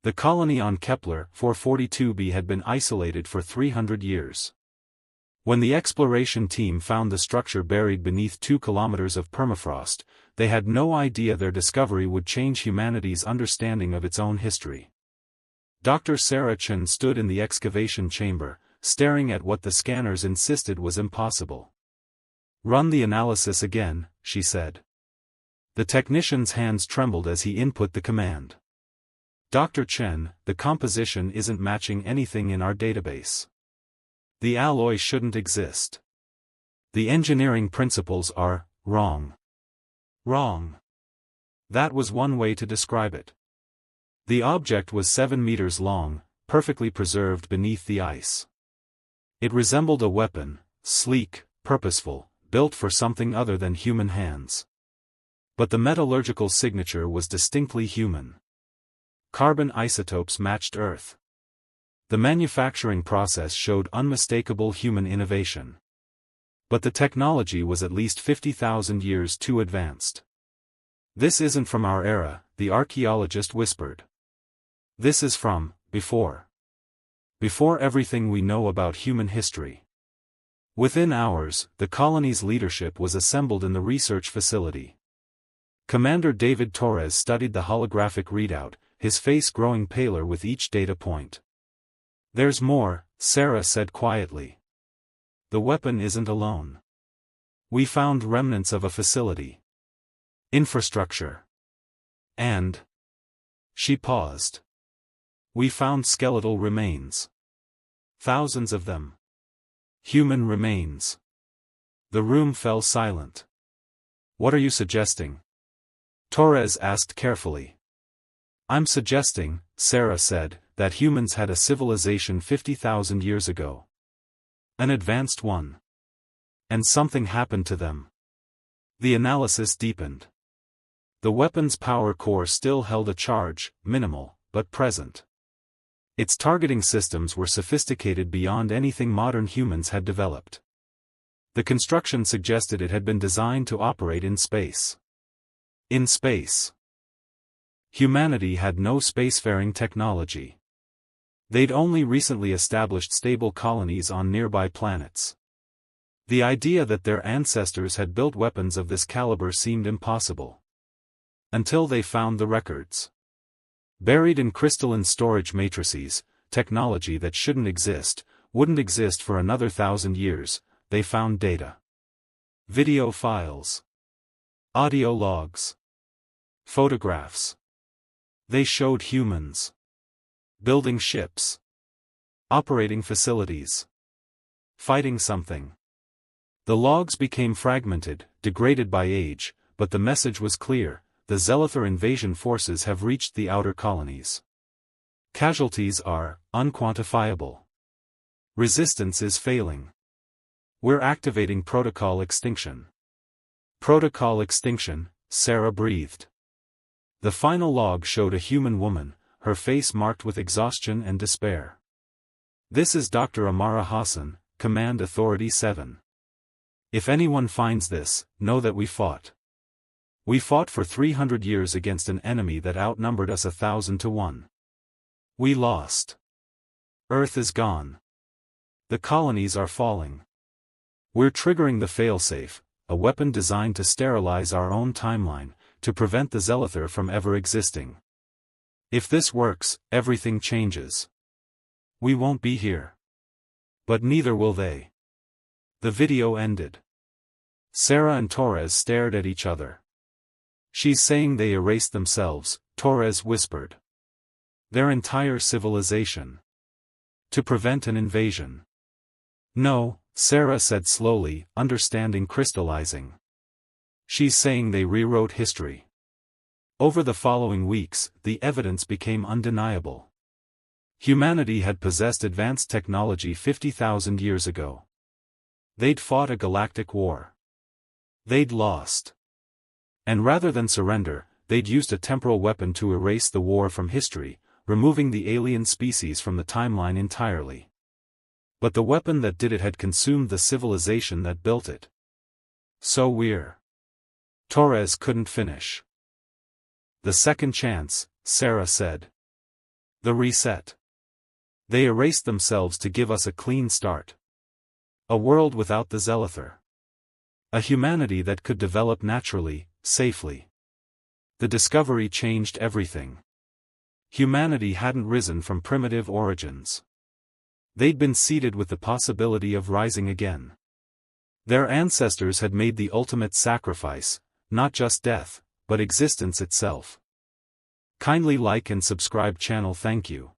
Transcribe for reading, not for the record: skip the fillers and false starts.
The colony on Kepler 442b had been isolated for 300 years. When the exploration team found the structure buried beneath 2 kilometers of permafrost, they had no idea their discovery would change humanity's understanding of its own history. Dr. Sarah Chen stood in the excavation chamber, staring at what the scanners insisted was impossible. "Run the analysis again," she said. The technician's hands trembled as he input the command. "Dr. Chen, the composition isn't matching anything in our database. The alloy shouldn't exist. The engineering principles are wrong." Wrong. That was one way to describe it. The object was 7 meters long, perfectly preserved beneath the ice. It resembled a weapon, sleek, purposeful, built for something other than human hands. But the metallurgical signature was distinctly human. Carbon isotopes matched Earth. The manufacturing process showed unmistakable human innovation. But the technology was at least 50,000 years too advanced. "This isn't from our era," the archaeologist whispered. "This is from before. Before everything we know about human history." Within hours, the colony's leadership was assembled in the research facility. Commander David Torres studied the holographic readout, his face growing paler with each data point. "There's more," Sarah said quietly. "The weapon isn't alone. We found remnants of a facility. Infrastructure. And..." She paused. "We found skeletal remains. Thousands of them. Human remains." The room fell silent. "What are you suggesting?" Torres asked carefully. "I'm suggesting," Sarah said, "that humans had a civilization 50,000 years ago. An advanced one. And something happened to them." The analysis deepened. The weapon's power core still held a charge, minimal, but present. Its targeting systems were sophisticated beyond anything modern humans had developed. The construction suggested it had been designed to operate in space. In space. Humanity had no spacefaring technology. They'd only recently established stable colonies on nearby planets. The idea that their ancestors had built weapons of this caliber seemed impossible. Until they found the records. Buried in crystalline storage matrices, technology that shouldn't exist, wouldn't exist for another 1,000 years, they found data. Video files. Audio logs. Photographs. They showed humans. Building ships. Operating facilities. Fighting something. The logs became fragmented, degraded by age, but the message was clear: the Zelathar invasion forces have reached the outer colonies. Casualties are unquantifiable. Resistance is failing. We're activating protocol extinction. Protocol extinction, Sarah breathed. The final log showed a human woman, her face marked with exhaustion and despair. "This is Dr. Amara Hassan, Command Authority 7. If anyone finds this, know that we fought. We fought for 300 years against an enemy that outnumbered us 1,000 to 1. We lost. Earth is gone. The colonies are falling. We're triggering the failsafe, a weapon designed to sterilize our own timeline, to prevent the Zelathar from ever existing. If this works, everything changes. We won't be here. But neither will they." The video ended. Sarah and Torres stared at each other. "She's saying they erased themselves," Torres whispered. "Their entire civilization. To prevent an invasion." "No," Sarah said slowly, understanding crystallizing. "She's saying they rewrote history." Over the following weeks, the evidence became undeniable. Humanity had possessed advanced technology 50,000 years ago. They'd fought a galactic war. They'd lost. And rather than surrender, they'd used a temporal weapon to erase the war from history, removing the alien species from the timeline entirely. But the weapon that did it had consumed the civilization that built it. "So we're..." Torres couldn't finish. "The second chance," Sarah said. The reset. They erased themselves to give us a clean start. A world without the Zelithor. A humanity that could develop naturally, safely. The discovery changed everything. Humanity hadn't risen from primitive origins. They'd been seeded with the possibility of rising again. Their ancestors had made the ultimate sacrifice, not just death, but existence itself. Kindly like and subscribe channel. Thank you.